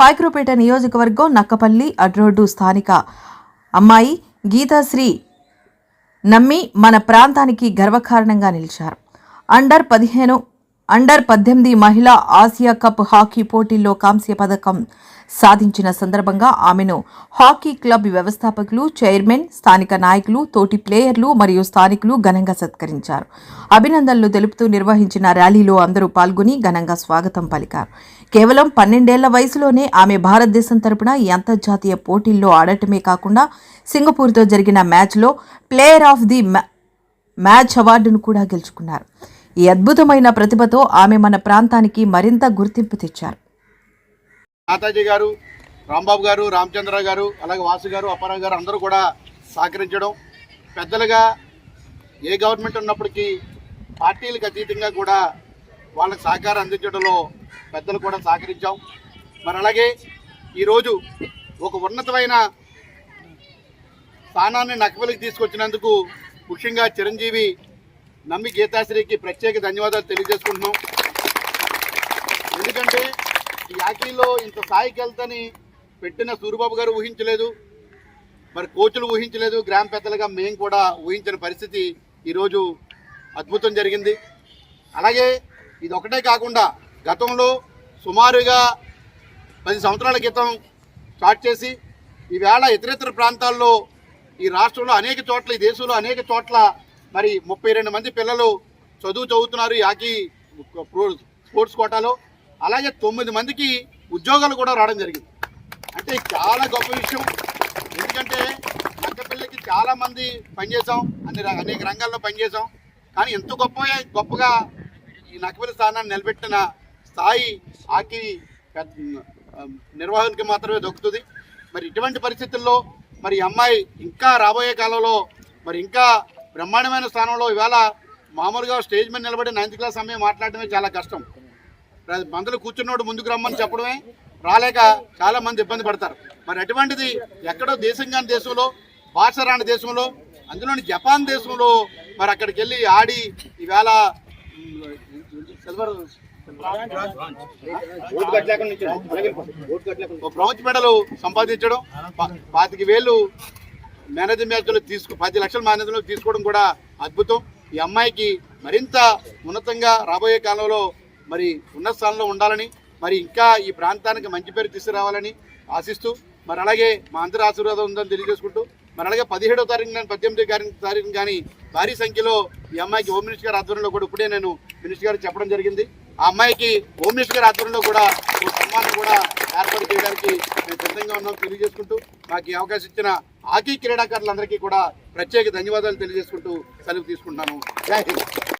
పాయకరపేట నియోజకవర్గం నక్కపల్లి అడ్రోడ్డు స్థానిక అమ్మాయి గీతాశ్రీ నమ్మి మన ప్రాంతానికి గర్వకారణంగా నిలిచారు. అండర్ 18 మహిళా ఆసియా కప్ హాకీ పోటీల్లో కాంస్య పథకం సాధించిన సందర్భంగా ఆమెను హాకీ క్లబ్ వ్యవస్థాపకులు, చైర్మన్, స్థానిక నాయకులు, తోటి ప్లేయర్లు మరియు స్థానికులు ఘనంగా సత్కరించారు. అభినందనలు తెలుపుతూ నిర్వహించిన ర్యాలీలో అందరూ పాల్గొని ఘనంగా స్వాగతం పలికారు. కేవలం 12 ఏళ్ల వయసులోనే ఆమె భారతదేశం తరపున ఈ అంతర్జాతీయ పోటీల్లో ఆడటమే కాకుండా సింగపూర్తో జరిగిన మ్యాచ్లో ప్లేయర్ ఆఫ్ ది మ్యాచ్ అవార్డును కూడా గెలుచుకున్నారు. ఈ అద్భుతమైన ప్రతిభతో ఆమె మన ప్రాంతానికి మరింత గుర్తింపు తెచ్చారు. మాతాజీ గారు, రాంబాబు గారు, రామచంద్ర గారు, అలాగే వాసు గారు, అప్పారావు గారు అందరూ కూడా సహకరించడం, పెద్దలుగా ఏ గవర్నమెంట్ ఉన్నప్పటికీ పార్టీలకు అతీతంగా కూడా వాళ్ళకి సహకారం అందించడంలో పెద్దలు కూడా సహకరించాం. మరి అలాగే ఈరోజు ఒక ఉన్నతమైన స్థానాన్ని నక్కపల్లికి తీసుకొచ్చినందుకు ముఖ్యంగా చిరంజీవి నమ్మి గీతాశ్రీకి ప్రత్యేక ధన్యవాదాలు తెలియజేసుకుంటున్నాం. ఎందుకంటే ఈ హాకీలో ఇంత స్థాయికి వెళ్తని పెట్టిన సూరిబాబు గారు ఊహించలేదు, మరి కోచ్లు ఊహించలేదు, గ్రామ పెద్దలుగా మేము కూడా ఊహించిన పరిస్థితి ఈరోజు అద్భుతం జరిగింది. అలాగే ఇది ఒకటే కాకుండా గతంలో సుమారుగా 10 సంవత్సరాల క్రితం స్టార్ట్ చేసి ఈవేళ ఇతరేతర ప్రాంతాల్లో ఈ రాష్ట్రంలో అనేక చోట్ల, ఈ దేశంలో అనేక చోట్ల మరి 32 మంది పిల్లలు చదువుతున్నారు ఈ హాకీ స్పోర్ట్స్ కోటాలో. అలాగే 9 మందికి ఉద్యోగాలు కూడా రావడం జరిగింది. అంటే చాలా గొప్ప విషయం. ఎందుకంటే నక్కపల్లికి చాలామంది పనిచేసాం, అనేక రంగాల్లో పనిచేసాం. కానీ ఎంత గొప్పగా ఈ నక్కపల్లి స్థానాన్ని నిలబెట్టిన స్థాయి హాకీ నిర్వహణకి మాత్రమే దొక్కుతుంది. మరి ఇటువంటి పరిస్థితుల్లో మరి అమ్మాయి ఇంకా రాబోయే కాలంలో మరి ఇంకా బ్రహ్మాండమైన స్థానంలో, ఇవాళ మామూలుగా స్టేజ్ మీద నిలబడి 9th క్లాస్ అమ్మాయి మాట్లాడటమే చాలా కష్టం. మందులు కూర్చున్నోడు ముందుకు రమ్మని చెప్పడమే రాలేక చాలా మంది ఇబ్బంది పడతారు. మరి అటువంటిది ఎక్కడో దేశం కాని దేశంలో, భాష రాని దేశంలో, అందులోని జపాన్ దేశంలో మరి అక్కడికి వెళ్ళి ఆడి ఈవేళ బ్రాంజ్ మెడల్ సంపాదించడం, 25,000 మేనేజర్ మ్యాచ్లో 10 లక్షల మేనేజర్లో తీసుకోవడం కూడా అద్భుతం. ఈ అమ్మాయికి మరింత ఉన్నతంగా రాబోయే కాలంలో మరి ఉన్నత స్థానంలో ఉండాలని, మరి ఇంకా ఈ ప్రాంతానికి మంచి పేరు తీసుకురావాలని ఆశిస్తూ, మరి అలాగే మా అందరి ఆశీర్వాదం ఉందని తెలియజేసుకుంటూ, మరి అలాగే 17వ తారీఖు కానీ 18వ తారీఖు కానీ భారీ సంఖ్యలో ఈ అమ్మాయికి హోమ్ మినిస్టర్ గారి ఆధ్వర్యంలో కూడా ఇప్పుడే నేను మినిస్టర్ గారికి చెప్పడం జరిగింది. ఆ అమ్మాయికి హోమ్ మినిస్టర్ గారి ఆధ్వర్యంలో కూడా ఒక సన్మానం కూడా ఏర్పాటు చేయడానికి మేము సిద్ధంగా ఉన్నాం తెలియజేసుకుంటూ, మాకు ఈ అవకాశం ఇచ్చిన హాకీ క్రీడాకారులందరికీ కూడా ప్రత్యేక ధన్యవాదాలు తెలియజేసుకుంటూ సెలవు తీసుకుంటున్నాను. జై హింద్.